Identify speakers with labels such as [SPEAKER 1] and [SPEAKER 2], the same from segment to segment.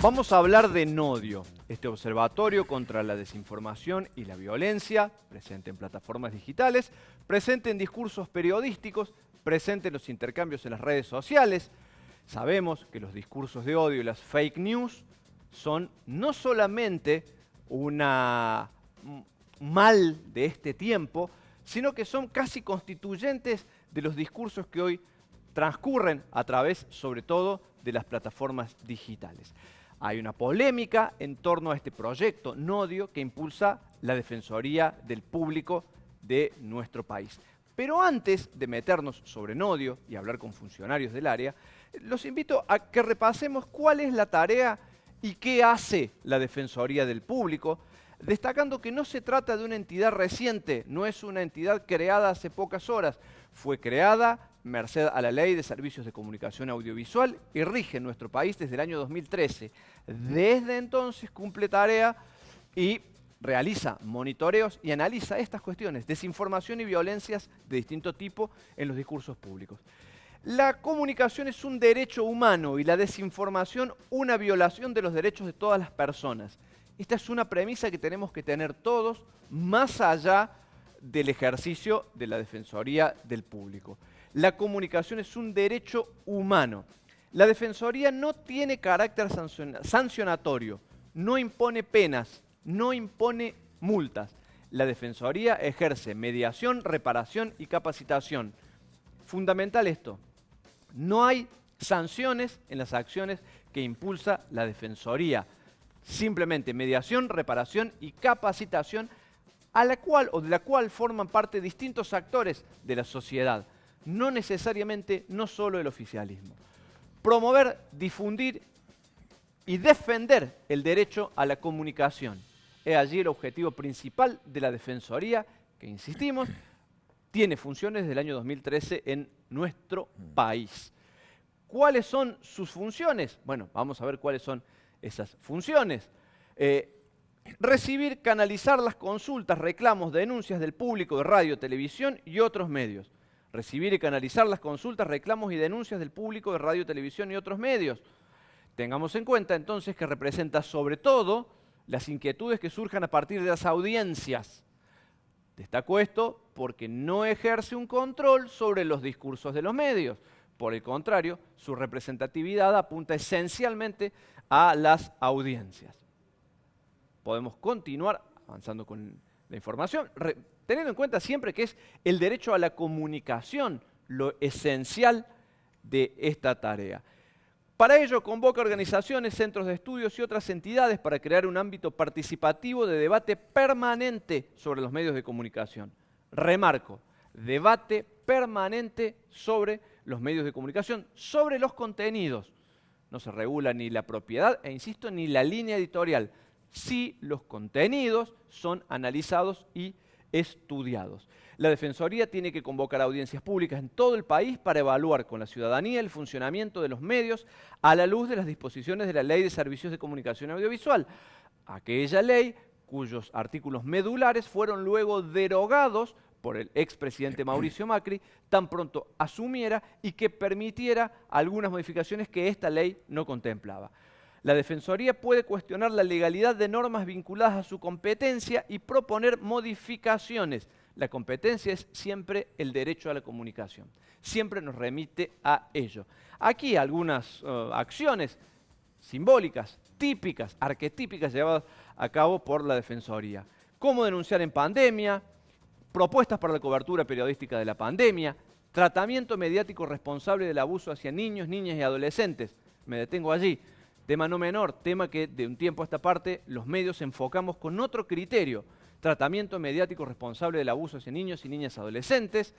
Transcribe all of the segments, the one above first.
[SPEAKER 1] Vamos a hablar de Nodio, este observatorio contra la desinformación y la violencia, presente en plataformas digitales, presente en discursos periodísticos, presente en los intercambios en las redes sociales. Sabemos que los discursos de odio y las fake news son no solamente un mal de este tiempo, sino que son casi constituyentes de los discursos que hoy transcurren a través, sobre todo, de las plataformas digitales. Hay una polémica en torno a este proyecto Nodio que impulsa la Defensoría del Público de nuestro país. Pero antes de meternos sobre Nodio y hablar con funcionarios del área, los invito a que repasemos cuál es la tarea y qué hace la Defensoría del Público, destacando que no se trata de una entidad reciente, no es una entidad creada hace pocas horas, fue creada merced a la Ley de Servicios de Comunicación Audiovisual y rige en nuestro país desde el año 2013. Desde entonces cumple tarea y realiza monitoreos y analiza estas cuestiones, desinformación y violencias de distinto tipo en los discursos públicos. La comunicación es un derecho humano y la desinformación una violación de los derechos de todas las personas. Esta es una premisa que tenemos que tener todos, más allá del ejercicio de la Defensoría del Público. La comunicación es un derecho humano. La Defensoría no tiene carácter sancionatorio, no impone penas, no impone multas. La Defensoría ejerce mediación, reparación y capacitación. Fundamental esto, no hay sanciones en las acciones que impulsa la Defensoría. Simplemente mediación, reparación y capacitación a la cual o de la cual forman parte distintos actores de la sociedad, no necesariamente, no solo el oficialismo. Promover, difundir y defender el derecho a la comunicación. Es allí el objetivo principal de la Defensoría, que insistimos, tiene funciones desde el año 2013 en nuestro país. ¿Cuáles son sus funciones? Bueno, vamos a ver cuáles son esas funciones. Recibir, canalizar las consultas, reclamos, denuncias del público de radio, televisión y otros medios. Recibir y canalizar las consultas, reclamos y denuncias del público de radio, televisión y otros medios. Tengamos en cuenta entonces que representa sobre todo las inquietudes que surjan a partir de las audiencias. Destaco esto porque no ejerce un control sobre los discursos de los medios. Por el contrario, su representatividad apunta esencialmente a las audiencias. Podemos continuar avanzando con la información, teniendo en cuenta siempre que es el derecho a la comunicación lo esencial de esta tarea. Para ello convoca organizaciones, centros de estudios y otras entidades para crear un ámbito participativo de debate permanente sobre los medios de comunicación. Remarco, debate permanente sobre los medios de comunicación, sobre los contenidos. No se regula ni la propiedad, e insisto, ni la línea editorial. Sí, los contenidos son analizados y estudiados. La Defensoría tiene que convocar audiencias públicas en todo el país para evaluar con la ciudadanía el funcionamiento de los medios a la luz de las disposiciones de la Ley de Servicios de Comunicación Audiovisual. Aquella ley cuyos artículos medulares fueron luego derogados por el expresidente Mauricio Macri, tan pronto asumiera y que permitiera algunas modificaciones que esta ley no contemplaba. La Defensoría puede cuestionar la legalidad de normas vinculadas a su competencia y proponer modificaciones. La competencia es siempre el derecho a la comunicación. Siempre nos remite a ello. Aquí algunas acciones simbólicas, típicas, arquetípicas llevadas a cabo por la Defensoría. Cómo denunciar en pandemia, propuestas para la cobertura periodística de la pandemia, tratamiento mediático responsable del abuso hacia niños, niñas y adolescentes. Me detengo allí. Tema no menor, tema que de un tiempo a esta parte los medios enfocamos con otro criterio. Tratamiento mediático responsable del abuso hacia niños y niñas adolescentes.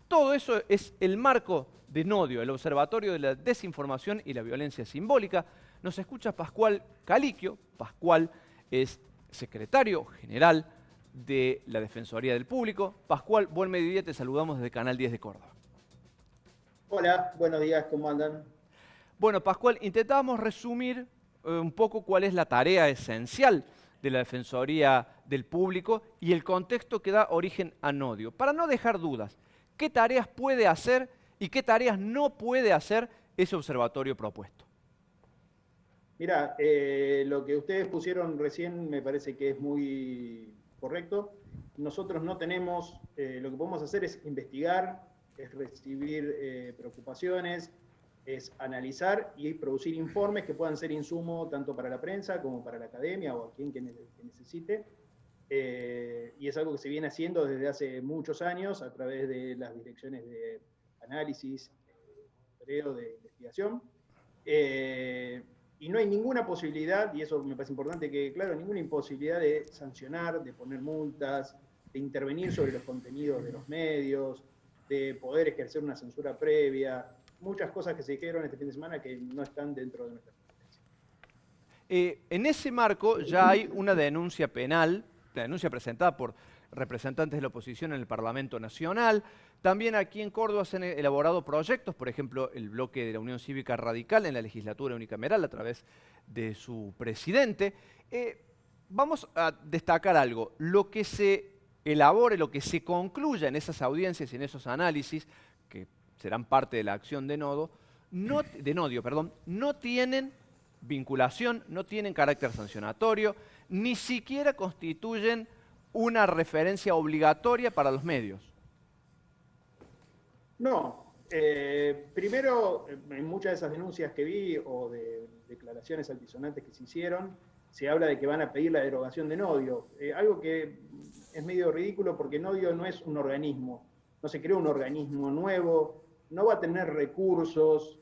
[SPEAKER 1] Todo eso es el marco de Nodio, el Observatorio de la Desinformación y la Violencia Simbólica. Nos escucha Pascual Caliquio. Pascual es secretario general de la Defensoría del Público. Pascual, buen mediodía, te saludamos desde Canal 10 de Córdoba.
[SPEAKER 2] Hola, buenos días, ¿cómo andan?
[SPEAKER 1] Bueno, Pascual, intentábamos resumir un poco cuál es la tarea esencial de la Defensoría del Público y el contexto que da origen a Nodio. Para no dejar dudas, ¿qué tareas puede hacer y qué tareas no puede hacer ese observatorio propuesto?
[SPEAKER 2] Mira, lo que ustedes pusieron recién me parece que es muy correcto. Nosotros no tenemos, lo que podemos hacer es investigar, es recibir preocupaciones, es analizar y producir informes que puedan ser insumo tanto para la prensa como para la academia o a quien que necesite. Y es algo que se viene haciendo desde hace muchos años a través de las direcciones de análisis, de investigación. Y no hay ninguna posibilidad, y eso me parece importante que, claro, ninguna imposibilidad de sancionar, de poner multas, de intervenir sobre los contenidos de los medios, de poder ejercer una censura previa, muchas cosas que se dijeron este fin de semana que no están dentro de nuestra competencia.
[SPEAKER 1] En ese marco ya hay una denuncia penal, la denuncia presentada por representantes de la oposición en el Parlamento Nacional. También aquí en Córdoba se han elaborado proyectos, por ejemplo, el bloque de la Unión Cívica Radical en la legislatura unicameral a través de su presidente. Vamos a destacar algo. Lo que se elabore, lo que se concluya en esas audiencias y en esos análisis, que serán parte de la acción de Nodio, no tienen vinculación, no tienen carácter sancionatorio, ni siquiera constituyen una referencia obligatoria para los medios.
[SPEAKER 2] No, primero, en muchas de esas denuncias que vi o de declaraciones altisonantes que se hicieron, se habla de que van a pedir la derogación de Nodio, algo que es medio ridículo porque Nodio no es un organismo, no se creó un organismo nuevo, no va a tener recursos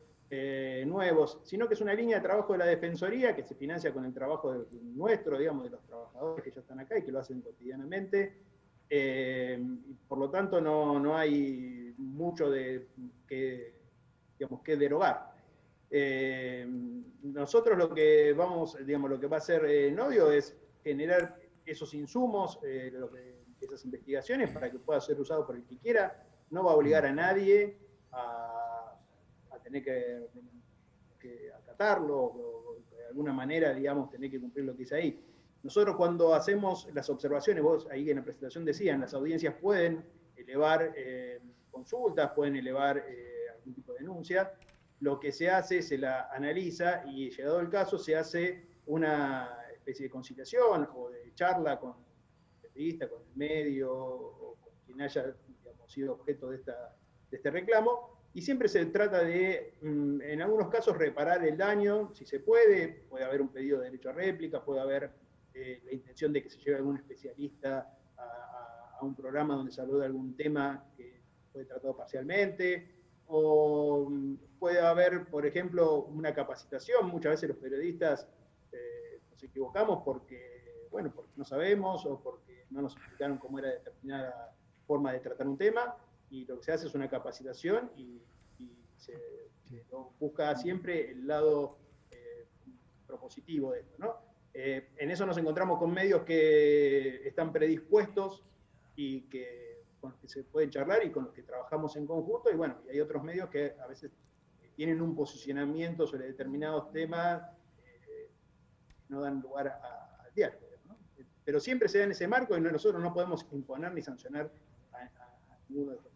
[SPEAKER 2] nuevos, sino que es una línea de trabajo de la Defensoría que se financia con el trabajo nuestro, digamos, de los trabajadores que ya están acá y que lo hacen cotidianamente. Por lo tanto, no hay mucho que derogar. Nosotros lo que va a hacer Nodio es generar esos insumos, esas investigaciones para que pueda ser usado por el que quiera. No va a obligar a nadie a tener que acatarlo o de alguna manera, digamos, tener que cumplir lo que dice ahí. Nosotros cuando hacemos las observaciones, vos ahí en la presentación decían, las audiencias pueden elevar consultas, pueden elevar algún tipo de denuncia. Lo que se hace, se la analiza y llegado el caso se hace una especie de conciliación o de charla con el periodista, con el medio o con quien haya, digamos, sido objeto de este reclamo. Y siempre se trata de, en algunos casos, reparar el daño, si se puede haber un pedido de derecho a réplica, puede haber la intención de que se lleve algún especialista a un programa donde se aborda algún tema que fue tratado parcialmente, o puede haber, por ejemplo, una capacitación. Muchas veces los periodistas nos equivocamos porque no sabemos o porque no nos explicaron cómo era determinada forma de tratar un tema, y lo que se hace es una capacitación y se busca siempre el lado propositivo de esto, ¿no? En eso nos encontramos con medios que están predispuestos y con los que se pueden charlar y con los que trabajamos en conjunto, y bueno, y hay otros medios que a veces tienen un posicionamiento sobre determinados temas que no dan lugar al diálogo, ¿no? Pero siempre se da en ese marco y nosotros no podemos imponer ni sancionar a ninguno de los medios.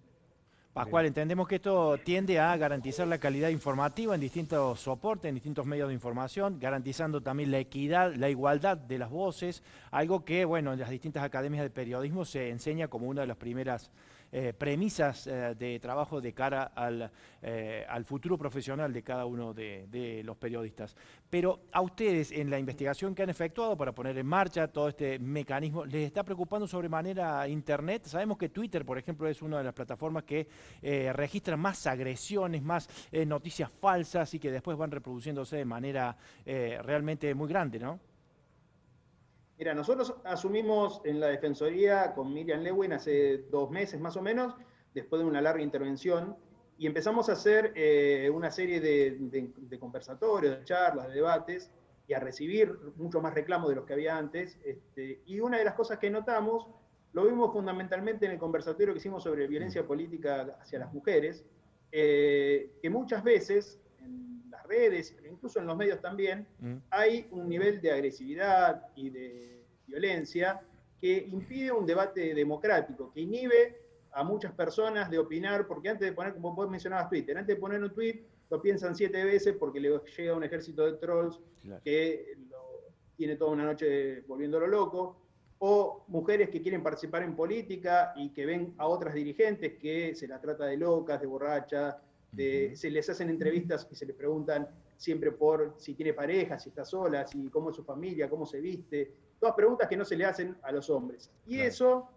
[SPEAKER 3] Pascual, entendemos que esto tiende a garantizar la calidad informativa en distintos soportes, en distintos medios de información, garantizando también la equidad, la igualdad de las voces, algo que, bueno, en las distintas academias de periodismo se enseña como una de las primeras premisas de trabajo de cara al futuro profesional de cada uno de los periodistas. Pero a ustedes, en la investigación que han efectuado para poner en marcha todo este mecanismo, ¿les está preocupando sobremanera Internet? Sabemos que Twitter, por ejemplo, es una de las plataformas que registra más agresiones, más noticias falsas y que después van reproduciéndose de manera realmente muy grande, ¿no?
[SPEAKER 2] Mira, nosotros asumimos en la Defensoría con Miriam Lewin hace 2 meses más o menos, después de una larga intervención, y empezamos a hacer una serie de conversatorios, de charlas, de debates, y a recibir mucho más reclamos de los que había antes. Y una de las cosas que notamos, lo vimos fundamentalmente en el conversatorio que hicimos sobre violencia política hacia las mujeres, que muchas veces en las redes, incluso en los medios también, hay un nivel de agresividad y de violencia que impide un debate democrático, que inhibe a muchas personas de opinar, porque antes de poner, como vos mencionabas Twitter, antes de poner un tweet, lo piensan 7 veces porque le llega un ejército de trolls que tiene toda una noche volviéndolo loco, o mujeres que quieren participar en política y que ven a otras dirigentes que se la trata de locas, de borrachas, se les hacen entrevistas y se les preguntan siempre por si tiene pareja, si está sola, si cómo es su familia, cómo se viste, todas preguntas que no se le hacen a los hombres. Y eso,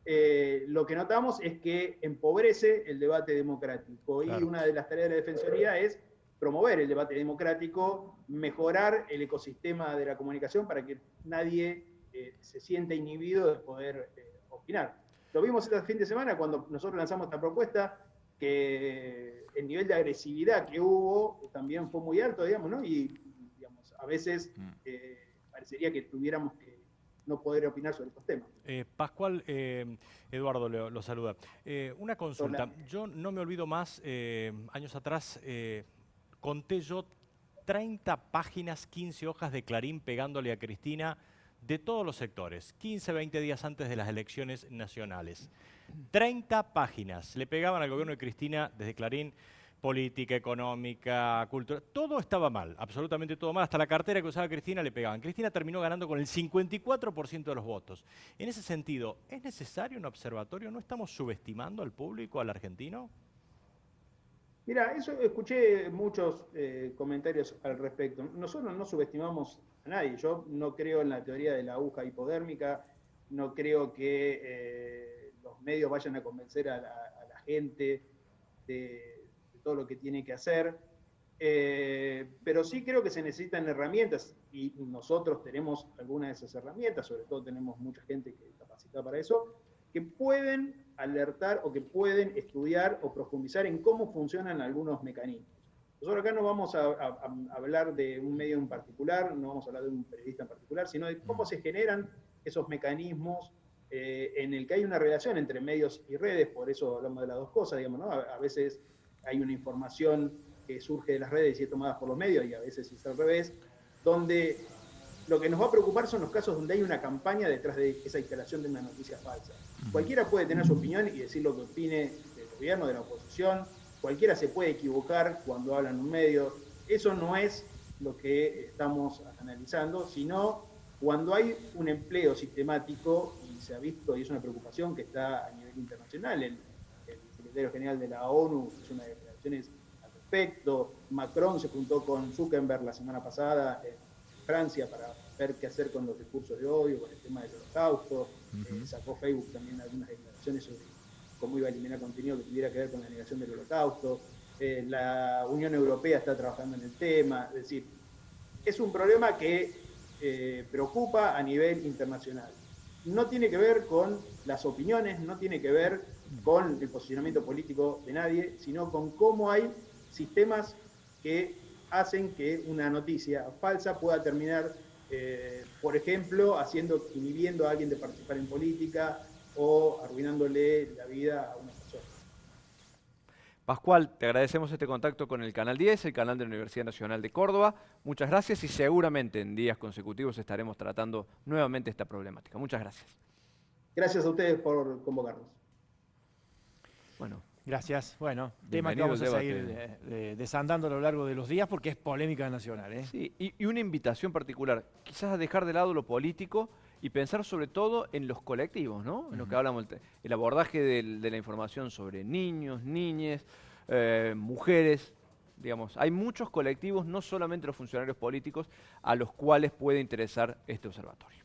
[SPEAKER 2] lo que notamos es que empobrece el debate democrático. Y una de las tareas de la Defensoría es promover el debate democrático, mejorar el ecosistema de la comunicación para que nadie se sienta inhibido de poder opinar. Lo vimos este fin de semana cuando nosotros lanzamos esta propuesta, que el nivel de agresividad que hubo también fue muy alto, digamos, ¿no? Y digamos, a veces parecería que tuviéramos que no poder opinar sobre estos temas.
[SPEAKER 4] Pascual, Eduardo lo saluda. Una consulta.
[SPEAKER 2] Hola.
[SPEAKER 4] Yo no me olvido más, años atrás conté yo 30 páginas, 15 hojas de Clarín pegándole a Cristina de todos los sectores, 15, 20 días antes de las elecciones nacionales. 30 páginas le pegaban al gobierno de Cristina desde Clarín, política, económica, cultura, todo estaba mal, absolutamente todo mal, hasta la cartera que usaba Cristina le pegaban. Cristina terminó ganando con el 54% de los votos. En ese sentido, ¿es necesario un observatorio? ¿No estamos subestimando al público, al argentino?
[SPEAKER 2] Mira, eso escuché muchos comentarios al respecto. Nosotros no subestimamos a nadie. Yo no creo en la teoría de la aguja hipodérmica, no creo que los medios vayan a convencer a la gente de todo lo que tiene que hacer, pero sí creo que se necesitan herramientas y nosotros tenemos algunas de esas herramientas, sobre todo tenemos mucha gente que es capacitada para eso, que pueden alertar o que pueden estudiar o profundizar en cómo funcionan algunos mecanismos. Nosotros acá no vamos a hablar de un medio en particular, no vamos a hablar de un periodista en particular, sino de cómo se generan esos mecanismos en el que hay una relación entre medios y redes, por eso hablamos de las dos cosas, digamos, ¿no? A veces hay una información que surge de las redes y es tomada por los medios, y a veces es al revés, donde lo que nos va a preocupar son los casos donde hay una campaña detrás de esa instalación de una noticia falsa. Cualquiera puede tener su opinión y decir lo que opine del gobierno, de la oposición, cualquiera se puede equivocar cuando habla en un medio. Eso no es lo que estamos analizando, sino cuando hay un empleo sistemático, y se ha visto, y es una preocupación que está a nivel internacional, el secretario general de la ONU hizo unas declaraciones al respecto, Macron se juntó con Zuckerberg la semana pasada en Francia para ver qué hacer con los discursos de odio, con el tema del holocausto, sacó Facebook también algunas declaraciones sobre cómo iba a eliminar contenido que tuviera que ver con la negación del holocausto, la Unión Europea está trabajando en el tema, es decir, es un problema que preocupa a nivel internacional. No tiene que ver con las opiniones, no tiene que ver con el posicionamiento político de nadie, sino con cómo hay sistemas que hacen que una noticia falsa pueda terminar, por ejemplo, inhibiendo a alguien de participar en política o arruinándole la vida a una persona.
[SPEAKER 1] Pascual, te agradecemos este contacto con el Canal 10, el canal de la Universidad Nacional de Córdoba. Muchas gracias y seguramente en días consecutivos estaremos tratando nuevamente esta problemática. Muchas gracias.
[SPEAKER 2] Gracias a ustedes por convocarnos.
[SPEAKER 1] Bueno.
[SPEAKER 3] Gracias. Bueno, tema que vamos a seguir desandando a lo largo de los días porque es polémica nacional, ¿eh?
[SPEAKER 1] Sí, y una invitación particular, quizás a dejar de lado lo político y pensar sobre todo en los colectivos, ¿no? En lo que hablamos, el abordaje de la información sobre niños, niñes, mujeres, digamos. Hay muchos colectivos, no solamente los funcionarios políticos, a los cuales puede interesar este observatorio.